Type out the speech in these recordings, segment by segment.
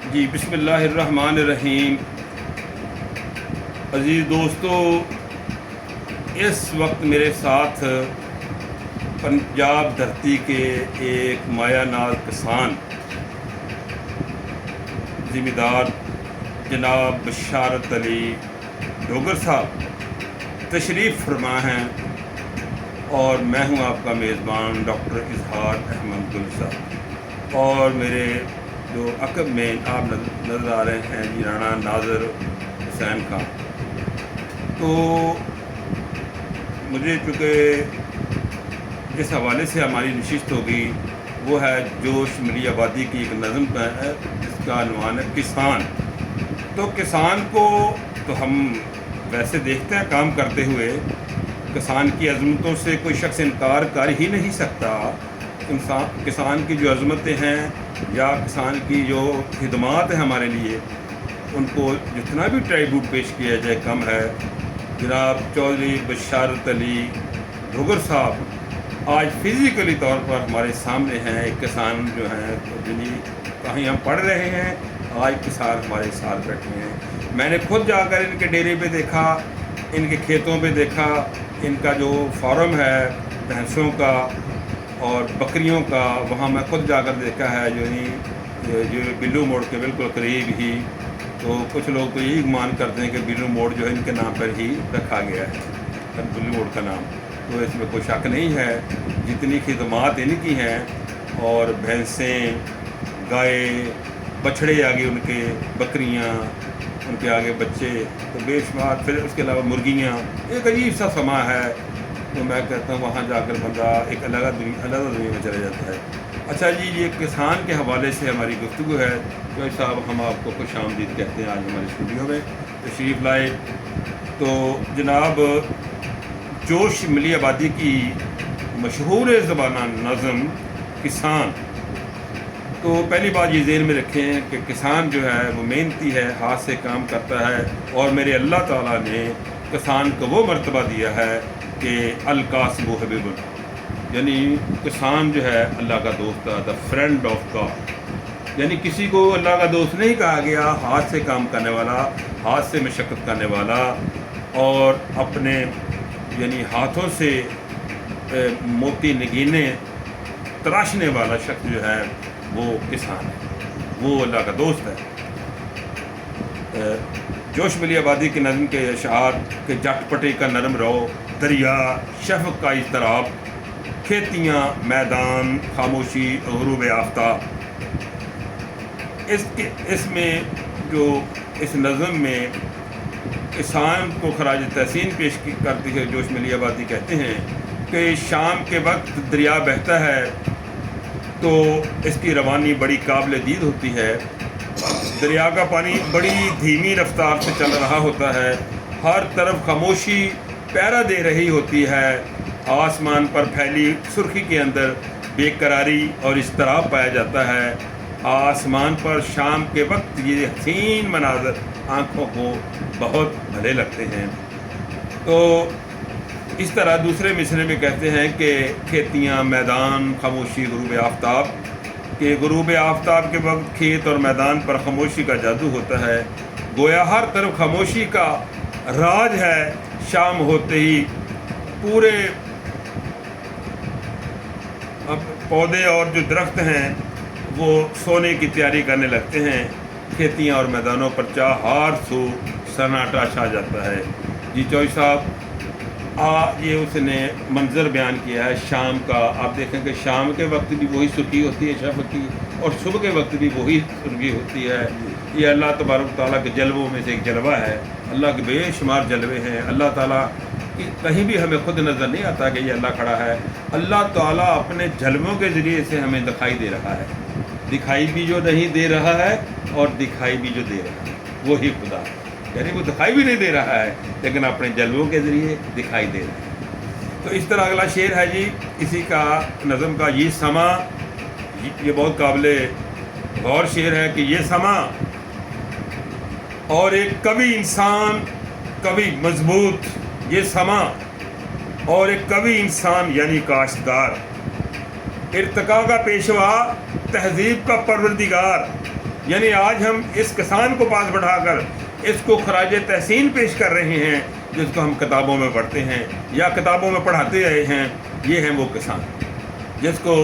جی بسم اللہ الرحمن الرحیم۔ عزیز دوستو، اس وقت میرے ساتھ پنجاب دھرتی کے ایک مایہ ناز کسان ذمہ دار جناب بشارت علی ڈوگر صاحب تشریف فرما ہیں، اور میں ہوں آپ کا میزبان ڈاکٹر اظہار احمد گل صاحب، اور میرے جو عقب میں آپ نظر آ رہے ہیں جی رانا ناظر حسین خان۔ تو مجھے چونکہ جس حوالے سے ہماری نشست ہوگی وہ ہے جوش ملی آبادی کی ایک نظم ہے جس کا عنوان ہے کسان۔ تو کسان کو تو ہم ویسے دیکھتے ہیں کام کرتے ہوئے، کسان کی عظمتوں سے کوئی شخص انکار کر ہی نہیں سکتا۔ کسان کی جو عظمتیں ہیں یا کسان کی جو خدمات ہیں ہمارے لیے، ان کو جتنا بھی ٹریبیوٹ پیش کیا جائے کم ہے۔ جناب چودھری بشارت علی ڈوگر صاحب آج فزیکلی طور پر ہمارے سامنے ہیں، ایک کسان جو ہیں جنہیں کہیں ہم پڑھ رہے ہیں، آج کسان ہمارے ساتھ بیٹھے ہیں۔ میں نے خود جا کر ان کے ڈیرے پہ دیکھا، ان کے کھیتوں پہ دیکھا، ان کا جو فارم ہے بھینسوں کا اور بکریوں کا، وہاں میں خود جا کر دیکھا ہے، جو بلو موڑ کے بالکل قریب ہی۔ تو کچھ لوگ تو یہی گمان کرتے ہیں کہ بلو موڑ جو ہے ان کے نام پر ہی رکھا گیا ہے، بلو موڑ کا نام، تو اس میں کوئی شک نہیں ہے۔ جتنی خدمات ان کی ہیں، اور بھینسیں، گائے، بچھڑے آگے ان کے، بکریاں، ان کے آگے بچے، تو بے شمار، پھر اس کے علاوہ مرغیاں، ایک عجیب سا سما ہے۔ تو میں کہتا ہوں وہاں جا کر بندہ ایک علیحدہ دنیا میں چلا جاتا ہے۔ اچھا جی، یہ کسان کے حوالے سے ہماری گفتگو ہے۔ جو صاحب ہم آپ کو خوش آمدید کہتے ہیں آج ہمارے اسٹوڈیو میں تشریف لائے۔ تو جناب جوش ملی آبادی کی مشہور زبانہ نظم کسان، تو پہلی بات یہ ذہن میں رکھیں کہ کسان جو ہے وہ محنتی ہے، ہاتھ سے کام کرتا ہے، اور میرے اللہ تعالیٰ نے کسان کو وہ مرتبہ دیا ہے کہ القاسب و حبیب اللہ، یعنی کسان جو ہے اللہ کا دوست ہے، دا فرینڈ آف گاڈ۔ یعنی کسی کو اللہ کا دوست نہیں کہا گیا، ہاتھ سے کام کرنے والا، ہاتھ سے مشقت کرنے والا، اور اپنے یعنی ہاتھوں سے موتی نگینے تراشنے والا شخص جو ہے وہ کسان ہے، وہ اللہ کا دوست ہے۔ جوش ملی آبادی کی نظم کے اشعار کہ جٹ پٹے کا نرم رو، دریا شفق کا اضطراب، کھیتیاں میدان خاموشی غروب آفتاب۔ اس میں جو اس نظم میں کسان کو خراج تحسین پیش کرتی ہے جوش ملی آبادی، کہتے ہیں کہ شام کے وقت دریا بہتا ہے تو اس کی روانی بڑی قابل دید ہوتی ہے۔ دریا کا پانی بڑی دھیمی رفتار سے چل رہا ہوتا ہے، ہر طرف خاموشی پہرا دے رہی ہوتی ہے، آسمان پر پھیلی سرخی کے اندر بے قراری اور اضطراب پایا جاتا ہے۔ آسمان پر شام کے وقت یہ حسین مناظر آنکھوں کو بہت بھلے لگتے ہیں۔ تو اس طرح دوسرے مصرعے میں کہتے ہیں کہ کھیتیاں میدان خاموشی غروب آفتاب، کہ غروب آفتاب کے وقت کھیت اور میدان پر خاموشی کا جادو ہوتا ہے، گویا ہر طرف خاموشی کا راج ہے۔ شام ہوتے ہی پورے پودے اور جو درخت ہیں وہ سونے کی تیاری کرنے لگتے ہیں، کھیتیاں اور میدانوں پر ہر سو سناٹا چھا جاتا ہے۔ جی چوئی صاحب یہ اس نے منظر بیان کیا ہے شام کا۔ آپ دیکھیں کہ شام کے وقت بھی وہی سرخی ہوتی ہے شفق کی، اور صبح کے وقت بھی وہی سرخی ہوتی ہے۔ یہ اللہ تبارک تعالیٰ کے جلووں میں سے ایک جلوہ ہے۔ اللہ کے بے شمار جلوے ہیں۔ اللہ تعالیٰ کی کہیں بھی ہمیں خود نظر نہیں آتا کہ یہ اللہ کھڑا ہے، اللہ تعالیٰ اپنے جلووں کے ذریعے سے ہمیں دکھائی دے رہا ہے۔ دکھائی بھی جو نہیں دے رہا ہے اور دکھائی بھی جو دے رہا ہے وہی خدا ہے، یعنی وہ دکھائی بھی نہیں دے رہا ہے لیکن اپنے جلووں کے ذریعے دکھائی دے رہا ہے۔ تو اس طرح اگلا شعر ہے جی اسی کا نظم کا، یہ سما، یہ بہت قابل غور شعر ہے کہ یہ سما اور ایک کبھی انسان کبھی مضبوط، یہ سما اور ایک کبھی انسان یعنی کاشتکار، ارتقا کا پیشوا، تہذیب کا پروردگار، یعنی آج ہم اس کسان کو پاس بڑھا کر اس کو خراج تحسین پیش کر رہے ہیں جس کو ہم کتابوں میں پڑھتے ہیں یا کتابوں میں پڑھاتے رہے ہیں. یہ ہیں وہ کسان جس کو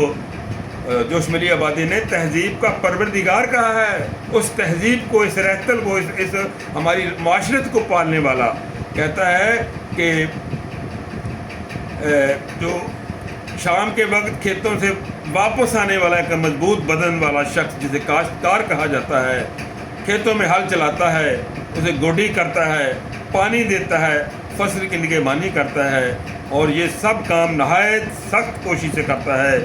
جوش ملی آبادی نے تہذیب کا پروردگار کہا ہے. اس تہذیب کو، اس رہتل کو، اس ہماری معاشرت کو پالنے والا کہتا ہے کہ جو شام کے وقت کھیتوں سے واپس آنے والا ایک مضبوط بدن والا شخص جسے کاشتکار کہا جاتا ہے، کھیتوں میں ہل چلاتا ہے، اسے گوڈی کرتا ہے، پانی دیتا ہے، فصل کی نگہبانی کرتا ہے، اور یہ سب کام نہایت سخت کوشش سے کرتا ہے.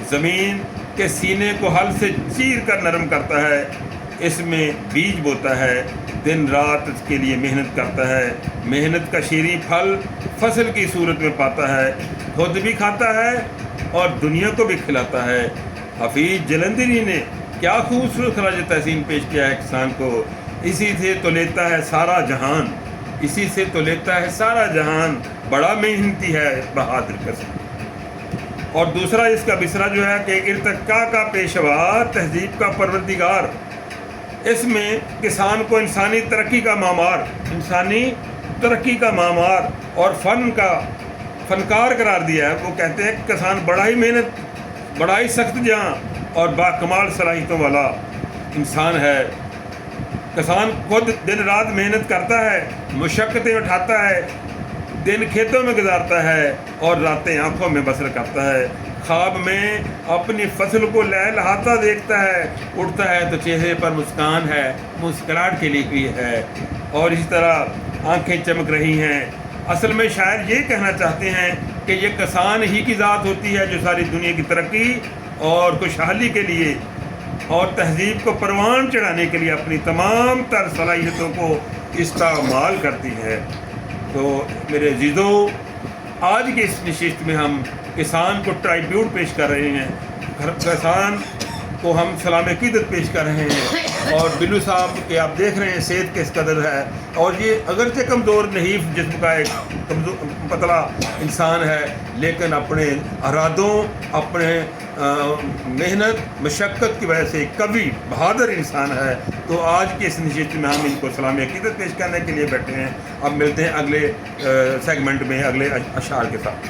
زمین کے سینے کو ہل سے چیر کر نرم کرتا ہے، اس میں بیج بوتا ہے، دن رات اس کے لیے محنت کرتا ہے. محنت کا شیریں پھل فصل کی صورت میں پاتا ہے، خود بھی کھاتا ہے اور دنیا کو بھی کھلاتا ہے. حفیظ جلندری نے کیا خوبصورت خراج تحسین پیش کیا ہے کسان کو. اسی سے تو لیتا ہے سارا جہان، اسی سے تو لیتا ہے سارا جہان، بڑا محنتی ہے بہادر کسان. اور دوسرا اس کا بسرا جو ہے کہ ارتقا کا پیشوا، تہذیب کا پروردگار. اس میں کسان کو انسانی ترقی کا معمار، انسانی ترقی کا معمار اور فنکار قرار دیا ہے. وہ کہتے ہیں کہ کسان بڑا ہی محنت، بڑا ہی سخت جہاں اور باکمال صلاحیتوں والا انسان ہے. کسان خود دن رات محنت کرتا ہے، مشقتیں اٹھاتا ہے، دن کھیتوں میں گزارتا ہے اور راتیں آنکھوں میں بسر کرتا ہے. خواب میں اپنی فصل کو لہلہاتا دیکھتا ہے، اٹھتا ہے تو چہرے پر مسکان ہے، مسکراہٹ کھلی ہوئی ہے اور اسی طرح آنکھیں چمک رہی ہیں. اصل میں شاید یہ کہنا چاہتے ہیں کہ یہ کسان ہی کی ذات ہوتی ہے جو ساری دنیا کی ترقی اور خوشحالی کے لیے اور تہذیب کو پروان چڑھانے کے لیے اپنی تمام تر صلاحیتوں کو استعمال کرتی ہے. تو میرے عزیزو، آج کی اس نشست میں ہم کسان کو ٹرائیبیوٹ پیش کر رہے ہیں، کسان کو ہم سلام عقیدت پیش کر رہے ہیں. اور بلو صاحب کے آپ دیکھ رہے ہیں صحت کس قدر ہے، اور یہ اگرچہ کمزور نحیف جسم کا ایک پتلا انسان ہے، لیکن اپنے ارادوں، اپنے محنت مشقت کی وجہ سے قوی بہادر انسان ہے. تو آج کی اس نشست میں ہم ان کو سلام عقیدت پیش کرنے کے لیے بیٹھے ہیں. اب ملتے ہیں اگلے سیگمنٹ میں اگلے اشعار کے ساتھ.